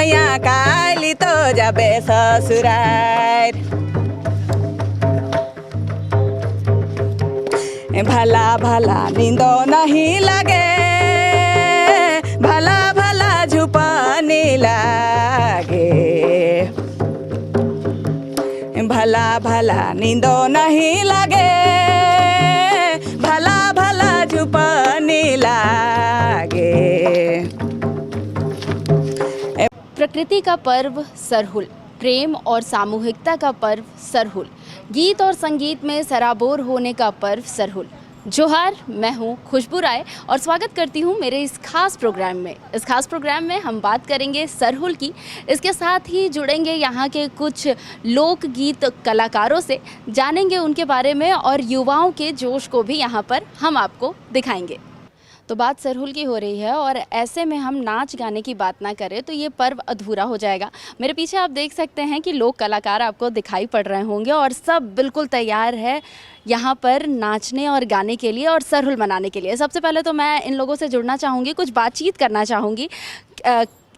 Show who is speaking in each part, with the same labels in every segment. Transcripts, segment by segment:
Speaker 1: मैया काली तो जाबे ससुरार। भला भला नींदो नहीं लगे, भला भला झुपानी लागे, भला भला नींदो नहीं लगे, भला भला झुपानी लागे।
Speaker 2: प्रकृति का पर्व सरहुल, प्रेम और सामूहिकता का पर्व सरहुल, गीत और संगीत में सराबोर होने का पर्व सरहुल। जोहार, मैं हूँ खुशबू राय और स्वागत करती हूँ मेरे इस खास प्रोग्राम में। इस खास प्रोग्राम में हम बात करेंगे सरहुल की, इसके साथ ही जुड़ेंगे यहाँ के कुछ लोकगीत कलाकारों से, जानेंगे उनके बारे में और युवाओं के जोश को भी यहाँ पर हम आपको दिखाएंगे। तो बात सरहुल की हो रही है और ऐसे में हम नाच गाने की बात ना करें तो ये पर्व अधूरा हो जाएगा। मेरे पीछे आप देख सकते हैं कि लोक कलाकार आपको दिखाई पड़ रहे होंगे और सब बिल्कुल तैयार है यहाँ पर नाचने और गाने के लिए और सरहुल मनाने के लिए। सबसे पहले तो मैं इन लोगों से जुड़ना चाहूँगी, कुछ बातचीत करना चाहूँगी।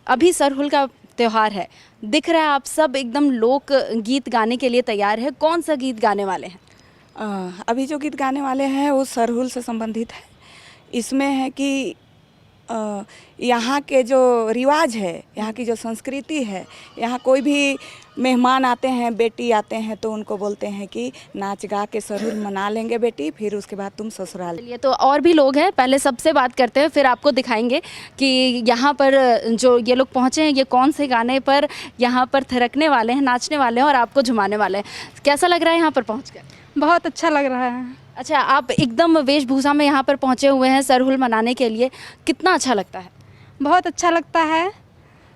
Speaker 2: अभी सरहुल का त्यौहार है, दिख रहा है आप सब एकदम लोक गीत गाने के लिए तैयार है। कौन सा गीत गाने वाले हैं?
Speaker 1: अभी जो गीत गाने वाले हैं वो सरहुल से संबंधित है। इसमें है कि यहाँ के जो रिवाज है, यहाँ की जो संस्कृति है, यहाँ कोई भी मेहमान आते हैं, बेटी आते हैं तो उनको बोलते हैं कि नाच गा के सरहुल मना लेंगे बेटी, फिर उसके बाद तुम ससुराल।
Speaker 2: चलिए, तो और भी लोग हैं, पहले सबसे बात करते हैं, फिर आपको दिखाएंगे कि यहाँ पर जो ये लोग पहुँचे हैं ये कौन से गाने पर यहाँ पर थिरकने वाले हैं, नाचने वाले हैं और आपको झुमाने वाले हैं। कैसा लग रहा है यहाँ पर पहुँच कर?
Speaker 3: बहुत अच्छा लग रहा है।
Speaker 2: अच्छा, आप एकदम वेशभूषा में यहाँ पर पहुँचे हुए हैं सरहुल मनाने के लिए, कितना अच्छा लगता है?
Speaker 3: बहुत अच्छा लगता है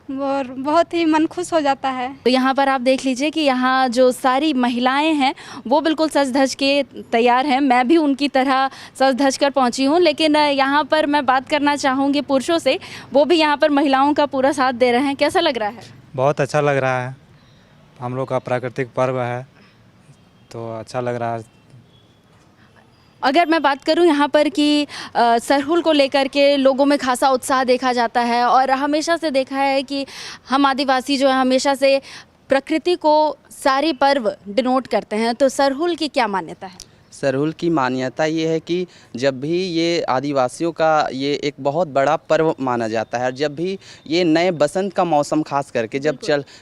Speaker 3: और बहुत ही मन खुश हो जाता है।
Speaker 2: तो यहाँ पर आप देख लीजिए कि यहाँ जो सारी महिलाएं हैं वो बिल्कुल सज धज के तैयार हैं। मैं भी उनकी तरह सज धज कर पहुँची हूँ, लेकिन यहाँ पर मैं बात करना चाहूँगी पुरुषों से, वो भी यहाँ पर महिलाओं का पूरा साथ दे रहे हैं। कैसा लग रहा है?
Speaker 4: बहुत अच्छा लग रहा है, हम लोग का प्राकृतिक पर्व है तो अच्छा लग रहा है।
Speaker 2: अगर मैं बात करूं यहाँ पर कि सरहुल को लेकर के लोगों में खासा उत्साह देखा जाता है और हमेशा से देखा है कि हम आदिवासी जो है हमेशा से प्रकृति को सारी पर्व डिनोट करते हैं, तो सरहुल की क्या मान्यता है?
Speaker 5: सरहुल की मान्यता ये है कि जब भी ये आदिवासियों का ये एक बहुत बड़ा पर्व माना जाता है, जब भी ये नए बसंत का मौसम खास करके जब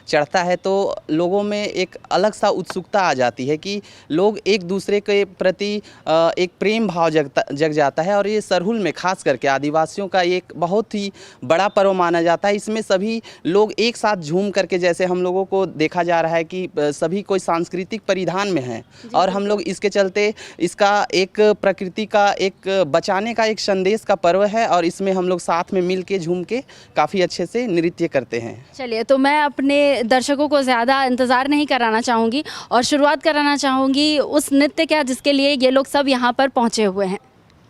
Speaker 5: चढ़ता है तो लोगों में एक अलग सा उत्सुकता आ जाती है कि लोग एक दूसरे के प्रति एक प्रेम भाव जग जाता है। और ये सरहुल में खास करके आदिवासियों का एक बहुत ही बड़ा पर्व माना जाता है। इसमें सभी लोग एक साथ झूम करके, जैसे हम लोगों को देखा जा रहा है कि सभी कोई सांस्कृतिक परिधान में हैं और हम लोग इसके चलते इसका एक प्रकृति का एक बचाने का एक संदेश का पर्व है और इसमें हम लोग साथ में मिल के झूम के काफ़ी अच्छे से नृत्य करते हैं।
Speaker 2: चलिए, तो मैं अपने दर्शकों को ज़्यादा इंतज़ार नहीं कराना चाहूँगी और शुरुआत कराना चाहूँगी उस नृत्य का जिसके लिए ये लोग सब यहाँ पर पहुँचे हुए हैं।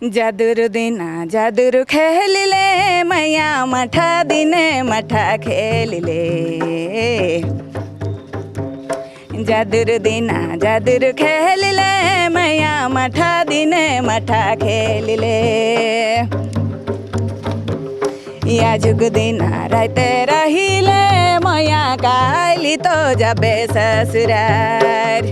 Speaker 1: जादुर दिना जादुर खेल ले मैया, मठा दिने मठा खेल ले, जादुर दिना जादुर खेल ले मैया, मठा दिने मठा खेल ले, या जुग दिना रहते रही ले मैया, काली तो जाबे ससुरार,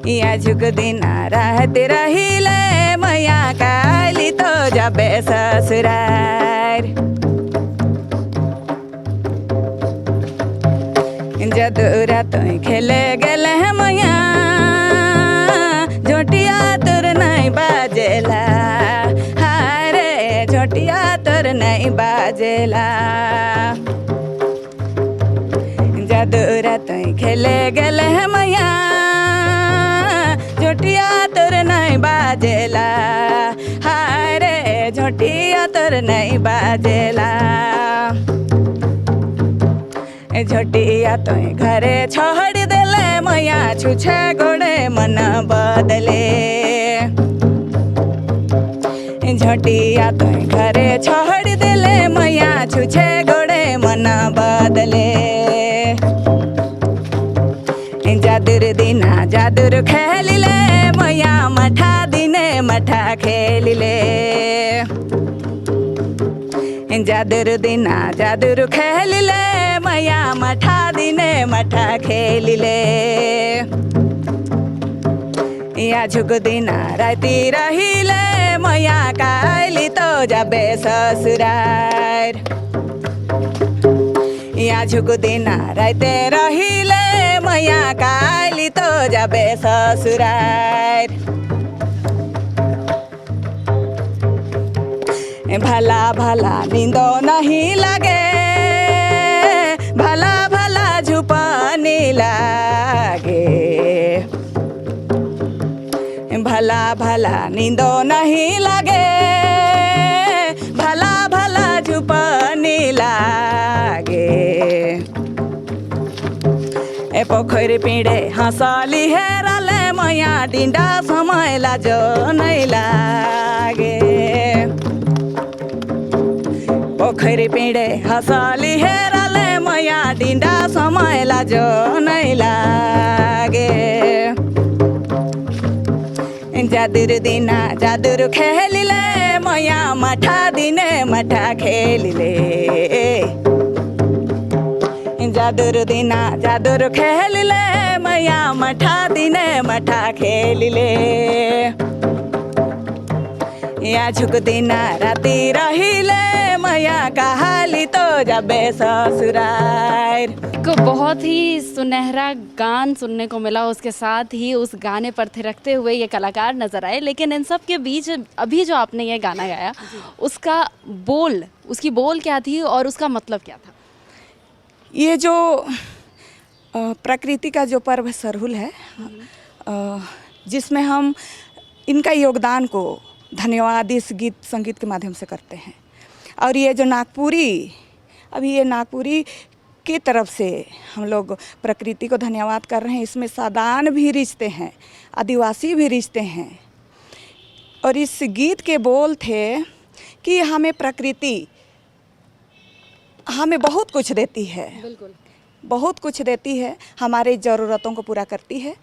Speaker 1: या जुग दिना रहते रही ले मैया, काली तो जाबे ससुरार। जदूरा तो खेले गेले मैया, झोटिया तोर नहीं बाजेला, हारे झोटिया तोर नहीं बाजेला, जदूरा तो खेले गेले मैया, झोटिया तोर नहीं बाजेला, हारे झोटिया तोर नहीं बाजेला, झोटिया तो घरे छोड़ देले मैया, छुछे गोड़े मन बदले, झोटिया तो घरे छोड़ देले मैया, छुछे गोड़े मन बदले, जादुर दिना जादुर खेल ले मैया, मठा दिने मठा खेल ले, जादुर जादुर दिना जादुर खेलिले मैया मठा दिने मठा खेलिले या झुक दिना राति रहिले मैया काली तो जाबे ससुरार या झुक दिना राते रहिले मैया काली तो जाबे ससुरार भला भला नींदो नहीं लगे भला भला झुपानी लागे भला भला नींदो नहीं लगे भला भला झुपानी लागे ए पोखरी पिंडे हंसली हेराले मैया डिंडा समय लाजो नहीं लागे पोखरी पिंडे हंसली हेराले मैया डिंडा समय लाजो नहीं लागे जादुर दिना जादुर खेलिले मैया मठा दिने मठा खेलिले जादुर दिना जादुर खेलिले मैया मठा दिने मठा खेलिले या झुक दिना राति रहिले मैया कहाली तो जाबे ससुरार।
Speaker 2: को बहुत ही सुनहरा गान सुनने को मिला, उसके साथ ही उस गाने पर थिरकते हुए ये कलाकार नज़र आए। लेकिन इन सब के बीच अभी जो आपने ये गाना गाया उसका बोल, उसकी बोल क्या थी और उसका मतलब क्या था?
Speaker 1: ये जो प्रकृति का जो पर्व सरहुल है जिसमें हम इनका योगदान को धन्यवाद इस गीत संगीत के माध्यम से करते हैं। और ये जो नागपुरी, अभी ये नागपुरी की तरफ से हम लोग प्रकृति को धन्यवाद कर रहे हैं। इसमें सादान भी रिश्ते हैं, आदिवासी भी रिश्ते हैं। और इस गीत के बोल थे कि हमें प्रकृति हमें बहुत कुछ देती है,
Speaker 2: बिल्कुल
Speaker 1: बहुत कुछ देती है, हमारे ज़रूरतों को पूरा करती है।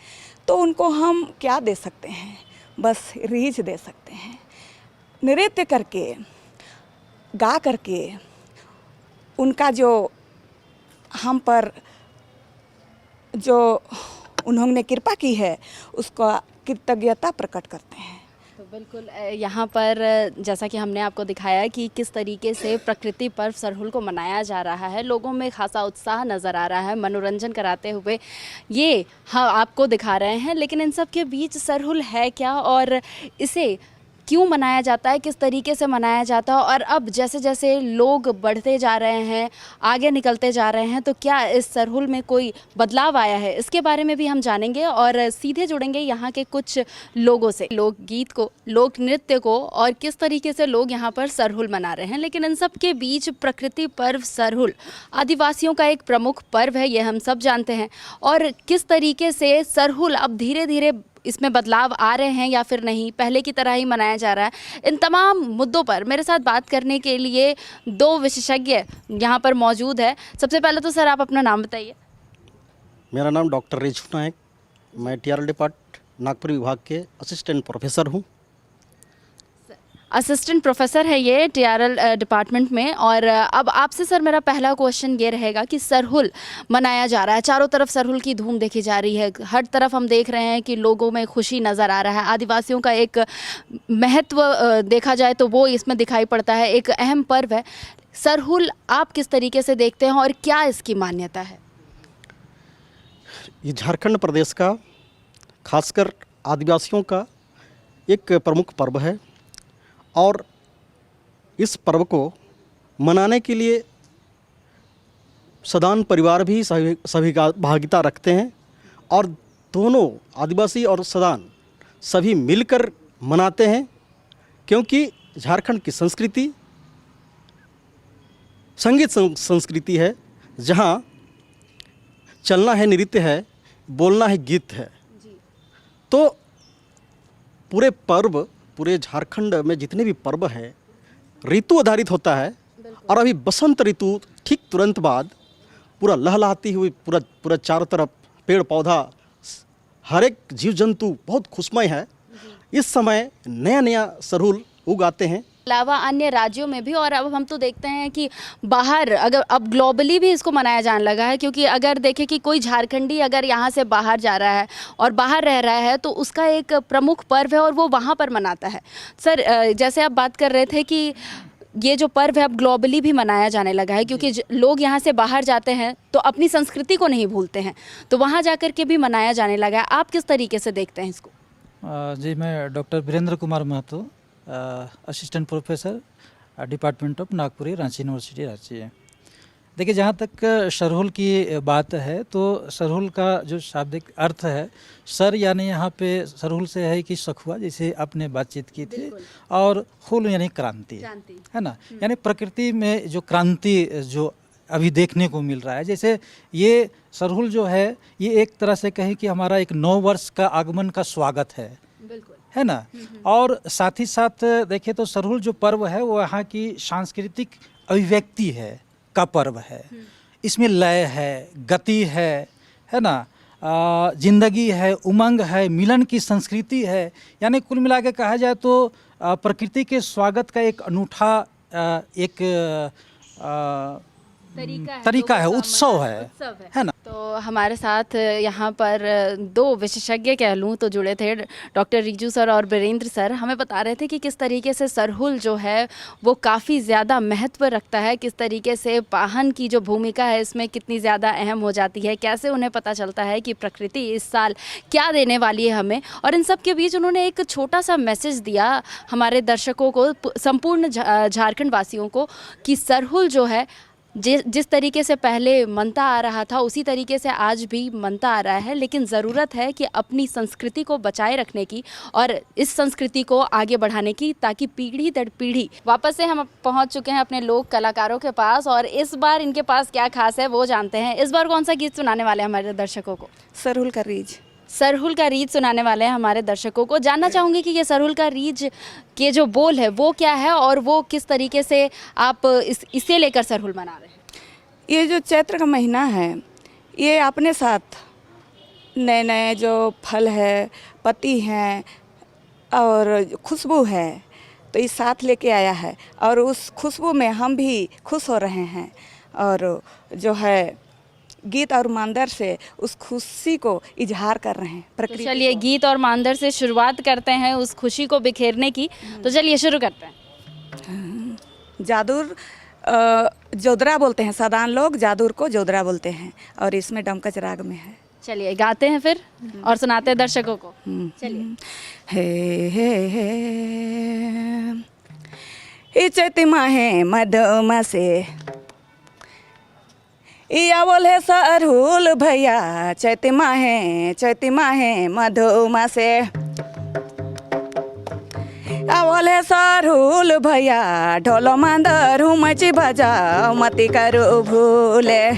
Speaker 1: तो उनको हम क्या दे सकते हैं? बस रीझ दे सकते हैं, नृत्य करके, गा करके, उनका जो हम पर जो उन्होंने कृपा की है उसको कृतज्ञता प्रकट करते हैं।
Speaker 2: तो बिल्कुल यहाँ पर जैसा कि हमने आपको दिखाया कि किस तरीके से प्रकृति पर्व सरहुल को मनाया जा रहा है, लोगों में खासा उत्साह नज़र आ रहा है, मनोरंजन कराते हुए ये हाँ आपको दिखा रहे हैं। लेकिन इन सब के बीच सरहुल है क्या और इसे क्यों मनाया जाता है, किस तरीके से मनाया जाता है, और अब जैसे जैसे लोग बढ़ते जा रहे हैं, आगे निकलते जा रहे हैं, तो क्या इस सरहुल में कोई बदलाव आया है, इसके बारे में भी हम जानेंगे। और सीधे जुड़ेंगे यहाँ के कुछ लोगों से, लोकगीत को, लोक नृत्य को, और किस तरीके से लोग यहाँ पर सरहुल मना रहे हैं। लेकिन इन सब के बीच प्रकृति पर्व सरहुल आदिवासियों का एक प्रमुख पर्व है, ये हम सब जानते हैं। और किस तरीके से सरहुल अब धीरे धीरे इसमें बदलाव आ रहे हैं या फिर नहीं, पहले की तरह ही मनाया जा रहा है, इन तमाम मुद्दों पर मेरे साथ बात करने के लिए दो विशेषज्ञ यहाँ पर मौजूद है। सबसे पहले तो सर आप अपना नाम बताइए।
Speaker 6: मेरा नाम डॉक्टर रिजू नायक, मैं टीआरएल डिपार्ट नागपुर विभाग के असिस्टेंट प्रोफेसर हूँ।
Speaker 2: असिस्टेंट प्रोफेसर है ये टीआरएल डिपार्टमेंट में। और अब आपसे सर मेरा पहला क्वेश्चन ये रहेगा कि सरहुल मनाया जा रहा है, चारों तरफ सरहुल की धूम देखी जा रही है, हर तरफ हम देख रहे हैं कि लोगों में खुशी नज़र आ रहा है, आदिवासियों का एक महत्व देखा जाए तो वो इसमें दिखाई पड़ता है, एक अहम पर्व है सरहुल। आप किस तरीके से देखते हैं और क्या इसकी मान्यता है?
Speaker 6: ये झारखंड प्रदेश का खासकर आदिवासियों का एक प्रमुख पर्व है और इस पर्व को मनाने के लिए सदान परिवार भी सभी भागीदारी रखते हैं और दोनों आदिवासी और सदान सभी मिलकर मनाते हैं, क्योंकि झारखंड की संस्कृति संगीत संस्कृति है, जहाँ चलना है नृत्य है, बोलना है गीत है। तो पूरे पर्व, पूरे झारखंड में जितने भी पर्व है ऋतु आधारित होता है। और अभी बसंत ऋतु ठीक तुरंत बाद पूरा लहलहाती हुई पूरा चारों तरफ पेड़ पौधा, हर एक जीव जंतु बहुत खुशमय है। इस समय नया नया सरहुल उगाते हैं।
Speaker 2: अलावा अन्य राज्यों में भी, और अब हम तो देखते हैं कि बाहर अगर अब ग्लोबली भी इसको मनाया जाने लगा है, क्योंकि अगर देखें कि कोई झारखंडी अगर यहाँ से बाहर जा रहा है और बाहर रह रहा है तो उसका एक प्रमुख पर्व है और वो वहाँ पर मनाता है। सर, जैसे आप बात कर रहे थे कि ये जो पर्व है अब ग्लोबली भी मनाया जाने लगा है, क्योंकि लोग यहाँ से बाहर जाते हैं तो अपनी संस्कृति को नहीं भूलते हैं, तो वहाँ जा कर के भी मनाया जाने लगा है। आप किस तरीके से देखते हैं इसको?
Speaker 7: जी, मैं doctor Virendra Kumar Mahto, assistant professor department of Nagpuri, Ranchi university, Ranchi है। देखिए, जहाँ तक सरहुल की बात है तो सरहुल का जो शाब्दिक अर्थ है, सर यानी यहाँ पे सरहुल से है कि सखुआ, जैसे आपने बातचीत की थी, और हुल यानी क्रांति, है ना। यानी प्रकृति में जो क्रांति जो अभी देखने को मिल रहा है, जैसे ये सरहुल जो है ये एक तरह से कहें कि हमारा एक नव वर्ष का आगमन का स्वागत है, है ना। और साथ ही साथ देखें तो सरहुल जो पर्व है वो यहाँ की सांस्कृतिक अभिव्यक्ति है का पर्व है। इसमें लय है, गति है ना, जिंदगी है, उमंग है, मिलन की संस्कृति है। यानी कुल मिला के कहा जाए तो प्रकृति के स्वागत का एक अनूठा एक तरीका है, उत्सव है ना।
Speaker 2: तो हमारे साथ यहाँ पर दो विशेषज्ञ कह लूँ तो जुड़े थे, डॉक्टर रिजू सर और वीरेंद्र सर। हमें बता रहे थे कि किस तरीके से सरहुल जो है वो काफ़ी ज़्यादा महत्व रखता है, किस तरीके से वाहन की जो भूमिका है इसमें कितनी ज़्यादा अहम हो जाती है, कैसे उन्हें पता चलता है कि प्रकृति इस साल क्या देने वाली है हमें। और इन सब के बीच उन्होंने एक छोटा सा मैसेज दिया हमारे दर्शकों को, संपूर्ण झारखंड वासियों को, कि सरहुल जो है जिस तरीके से पहले मनता आ रहा था उसी तरीके से आज भी मनता आ रहा है, लेकिन ज़रूरत है कि अपनी संस्कृति को बचाए रखने की और इस संस्कृति को आगे बढ़ाने की, ताकि पीढ़ी दर पीढ़ी। वापस से हम पहुंच चुके हैं अपने लोक कलाकारों के पास, और इस बार इनके पास क्या खास है वो जानते हैं। इस बार कौन सा गीत सुनाने वाले हैं हमारे दर्शकों को?
Speaker 1: सरहुल का रीज।
Speaker 2: सरहुल का रीज सुनाने वाले हैं हमारे दर्शकों को। जानना चाहूँगी कि ये सरहुल का रीज के जो बोल है वो क्या है और वो किस तरीके से आप इसे लेकर सरहुल मना रहे हैं?
Speaker 1: ये जो चैत्र का महीना है ये अपने साथ नए नए जो फल है, पत्ती हैं और खुशबू है, तो इस साथ लेके आया है, और उस खुशबू में हम भी खुश हो रहे हैं, और जो है गीत और मांदर से उस खुशी को इजहार कर रहे हैं।
Speaker 2: तो चलिए गीत और मांदर से शुरुआत करते हैं उस खुशी को बिखेरने की। तो चलिए शुरू करते हैं।
Speaker 1: जादूर जोदरा बोलते हैं, सादान लोग जादूर को जोदरा बोलते हैं, और इसमें डमकच राग में है।
Speaker 2: चलिए गाते हैं फिर और सुनाते हैं दर्शकों को। चलिए।
Speaker 1: हे चैती माहे मधुमा से या बोले सरहुल भैया, चैती माहे मधुमा से बोले सरहुल भैया, ढोलो मांदर हुमची बजाओ मती करो भूले,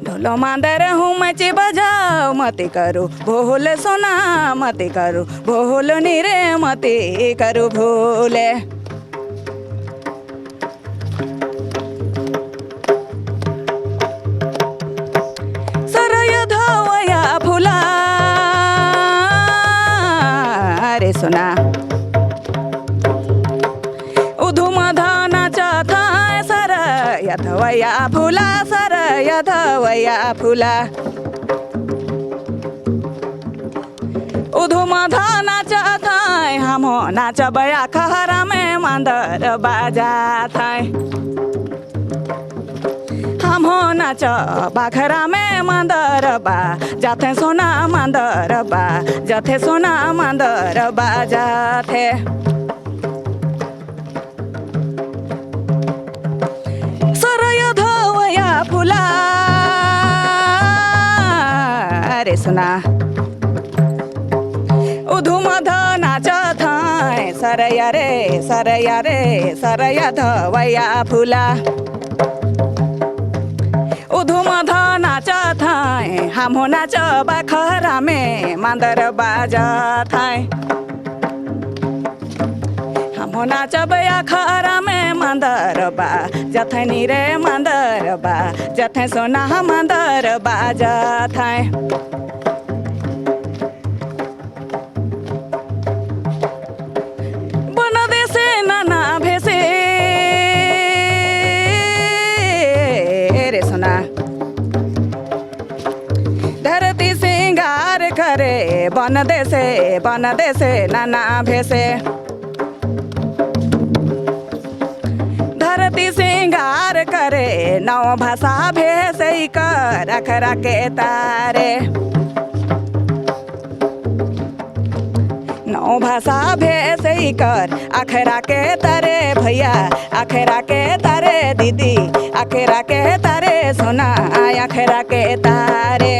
Speaker 1: ढोलो मांदर हुमची बजाओ मती करो भूल, सोना मती करो भूल, नीरे मती करो भूले। सरय धोवया फूला रे सोना, उधुम धानाचा थाय सरय धोवया फूला, सरय धोवया फूला, उधुम धानाचा थाय हमो नाचबया खहरा में मांदर बाजा थाय, हमो नाच बाखरा में मांदर बा जाथे, सोना मांदर बा जाथे, सोना मांदर बा जाथे। सरय धोवया फूला रे सोना, उधुम नाच थाय सरया रे सरय धोवया फूला, उधुम नाच थाय हमो नाच बखरा में मांदर बाजा थाय, हमो नाच बखरा में मांदर बा जथे, नीरे मांदर बा जथे, सोना मांदर बाजा थाय। रे सोना। धरती सिंगार करे बन देसे नाना भेसे। धरती सिंगार करे नौ भाषा भेसे कर अखरा के तारे। नौ भाषा भेसे कर अखरा के तारे भैया, अखरा के तारे दीदी, अखरा के तारे सोना, अखरा के तारे।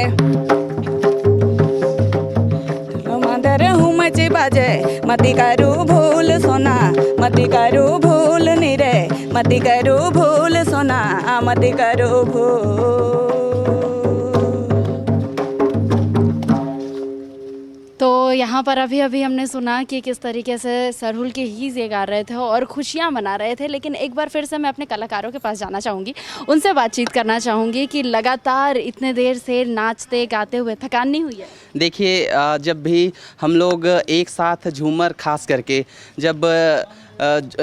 Speaker 1: मंदिर हूँ मची बाजे मती करू भूल सोना, मती करू भूल नीरे, मती करू भूल सोना, मती करू भूल।
Speaker 2: तो यहाँ पर अभी अभी हमने सुना कि किस तरीके से सरहुल के गीत ये गा रहे थे और खुशियाँ मना रहे थे। लेकिन एक बार फिर से मैं अपने कलाकारों के पास जाना चाहूँगी, उनसे बातचीत करना चाहूँगी कि लगातार इतने देर से नाचते गाते हुए थकान नहीं हुई है?
Speaker 5: देखिए, जब भी हम लोग एक साथ झूमर खास करके जब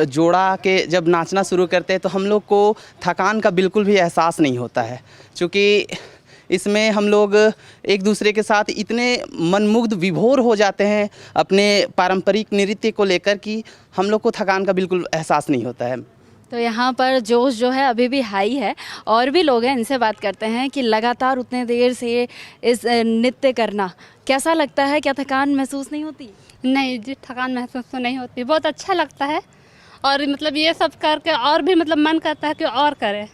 Speaker 5: जोड़ा के जब नाचना शुरू करते हैं तो हम लोग को थकान का बिल्कुल भी एहसास नहीं होता है, क्योंकि इसमें हम लोग एक दूसरे के साथ इतने मनमुग्ध विभोर हो जाते हैं अपने पारंपरिक नृत्य को लेकर कि हम लोग को थकान का बिल्कुल एहसास नहीं होता है।
Speaker 2: तो यहाँ पर जोश जो है अभी भी हाई है। और भी लोग हैं, इनसे बात करते हैं कि लगातार उतने देर से इस नृत्य करना कैसा लगता है? क्या थकान महसूस नहीं होती?
Speaker 3: नहीं जी, थकान महसूस तो नहीं होती, बहुत अच्छा लगता है। और मतलब ये सब करके और भी मतलब मन करता है कि और करें।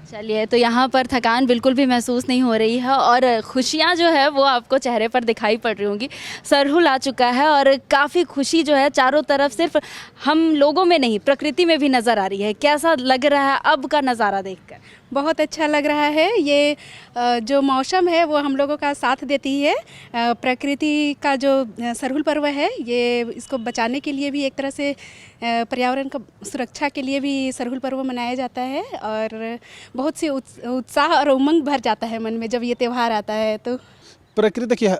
Speaker 2: चलिए, तो यहाँ पर थकान बिल्कुल भी महसूस नहीं हो रही है और खुशियाँ जो है वो आपको चेहरे पर दिखाई पड़ रही होंगी। सरहुल आ चुका है और काफ़ी खुशी जो है चारों तरफ सिर्फ हम लोगों में नहीं, प्रकृति में भी नज़र आ रही है। कैसा लग रहा है अब का नज़ारा देखकर?
Speaker 3: बहुत अच्छा लग रहा है। ये जो मौसम है वो हम लोगों का साथ देती है। प्रकृति का जो सरहुल पर्व है, ये इसको बचाने के लिए भी एक तरह से पर्यावरण का सुरक्षा के लिए भी सरहुल पर्व मनाया जाता है। और बहुत सी उत्साह और उमंग भर जाता है मन में जब ये त्यौहार आता है। तो
Speaker 8: प्रकृति देखिए,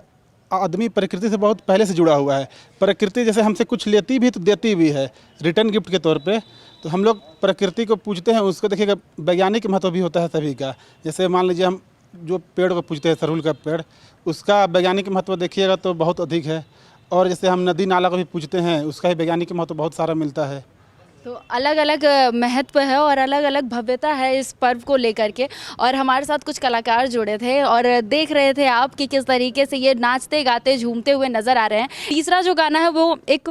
Speaker 8: आदमी प्रकृति से बहुत पहले से जुड़ा हुआ है। प्रकृति जैसे हमसे कुछ लेती भी तो देती भी है रिटर्न गिफ्ट के तौर पे। तो हम लोग प्रकृति को पूजते हैं, उसको देखिएगा वैज्ञानिक महत्व भी होता है सभी का। जैसे मान लीजिए हम जो पेड़ को पूजते हैं, सरहुल का पेड़, उसका वैज्ञानिक महत्व देखिएगा तो बहुत अधिक है। और जैसे हम नदी नाला को भी पूजते हैं, उसका भी वैज्ञानिक महत्व बहुत सारा मिलता है।
Speaker 2: तो अलग अलग महत्व है और अलग अलग भव्यता है इस पर्व को लेकर के। और हमारे साथ कुछ कलाकार जुड़े थे और देख रहे थे आप कि किस तरीके से ये नाचते गाते झूमते हुए नज़र आ रहे हैं। तीसरा जो गाना है वो एक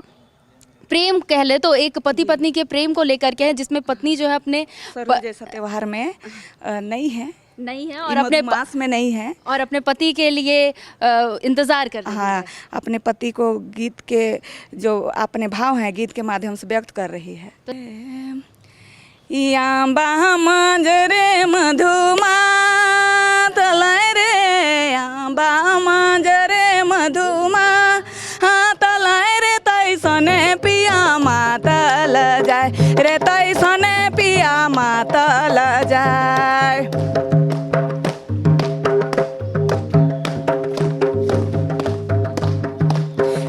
Speaker 2: प्रेम कह ले तो एक पति पत्नी के प्रेम को लेकर के है, जिसमें पत्नी जो है अपने
Speaker 1: सरहुल जैसा त्योहार में नहीं है
Speaker 2: और अपने
Speaker 1: मास में नहीं है
Speaker 2: और अपने पति के लिए इंतज़ार कर रही है।
Speaker 1: हाँ, अपने पति को गीत के जो अपने भाव हैं गीत के माध्यम से व्यक्त कर रही है। यांबा मंजरे मधुमा तलाय रे, यांबा मंजरे मधुमा हाँ तलाय रे, तैसने पिया मातल जाय रे, तैसने पिया मातल जाय।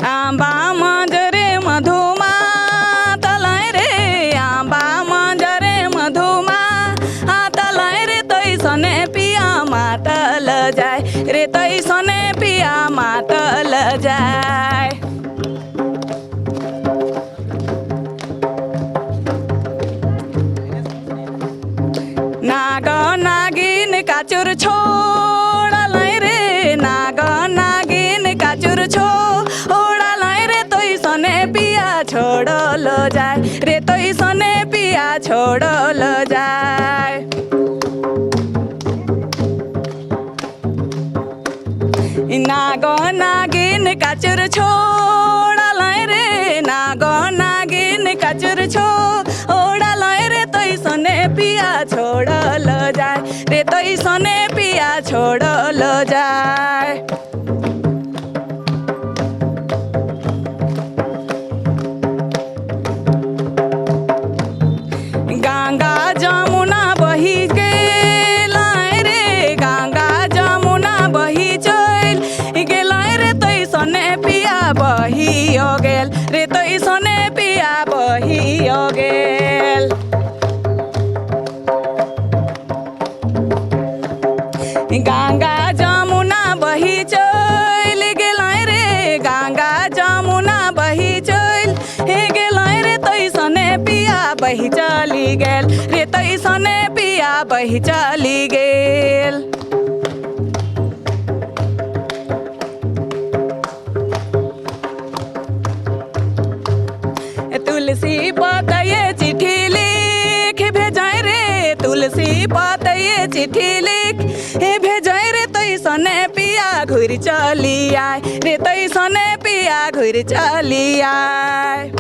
Speaker 1: आंबा मंजरे मधुमा तलाय रे, आंबा मंजरे मधुमा हाँ तलाय रे, तैसने पिया मातल जाय रे, तैसने पिया मातल जाय। नाग नागिन काचुर छोड़लै रे, नाग नागिन काचुर छोड़लै रे, तैसने पिया छोड़ल जाय रे, तैसने पिया छोड़ल जाय। नाग नागिन काचुर छोड़लै रे, नाग नागिन काचुर छोड़लै रे, तैसने पिया छोड़ल जाय रे, तैसने पिया छोड़ल जाय। गंगा जमुना बही गेलै रे, गंगा जमुना बही चल गेलै रे, तैसने पिया बही हो गेल रे, तैसने पिया बही हो गेल। गंगा जमुना बही चल गेलै रे, गंगा जमुना बही चल गेलै रे, तैसने पिया बही चली गेल रे, तैसने पिया बही चली गेल। तुलसी पतये चिट्ठी लिख भेजाय रे, तुलसी पतये चिट्ठी लिख भेजाय रे, तैसने पिया घुर चली आय रे, तैसने पिया घुर चली आय।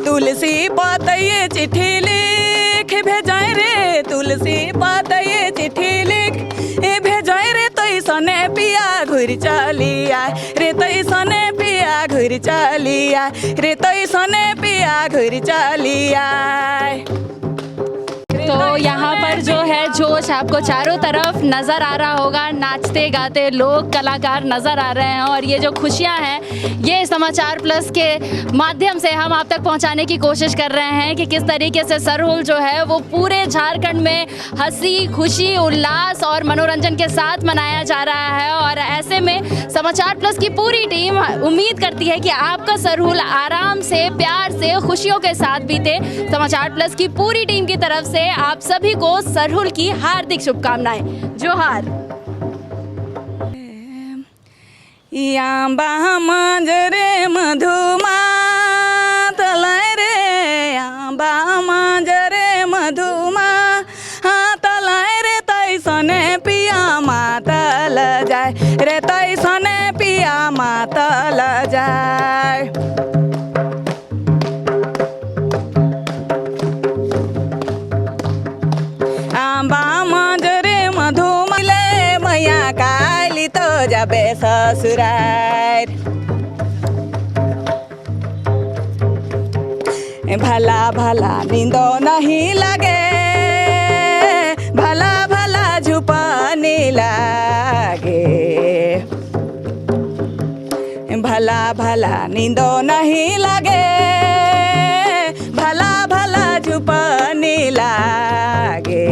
Speaker 1: तुलसी पतये चिट्ठी लिख भेजाय रे, तुलसी पतये चिट्ठी लिख भेजाय रे, तैसने पिया घुर चली आय रे, तैसने पिया घुर चली आय रे, तैसने पिया घुर चली आय।
Speaker 2: तो यहाँ पर जो है जोश आपको चारों तरफ नज़र आ रहा होगा, नाचते गाते लोग, कलाकार नज़र आ रहे हैं और ये जो खुशियाँ हैं ये समाचार प्लस के माध्यम से हम आप तक पहुँचाने की कोशिश कर रहे हैं कि किस तरीके से सरहुल जो है वो पूरे झारखंड में हंसी खुशी उल्लास और मनोरंजन के साथ मनाया जा रहा है। और ऐसे में समाचार प्लस की पूरी टीम उम्मीद करती है कि आपका सरहुल आराम से प्यार से खुशियों के साथ बीते। समाचार प्लस की पूरी टीम की तरफ से आप सभी को सरहुल की हार्दिक शुभकामनाएं। जोहार।
Speaker 1: यांबा मंजरे मधुमा तलाय रे, यांबा मंजरे मधुमा तलाय रे, तैसने पिया मातल जाय रे, तैसने पिया मातल जाय। आंबा मंजरे मधुमले मैया काली तो जाबे ससुरार, भला भला नींदो नहीं लगे, भला भला झुपानी लागे, भला भला नींदो नहीं लगे, भला भला झुपानी लागे।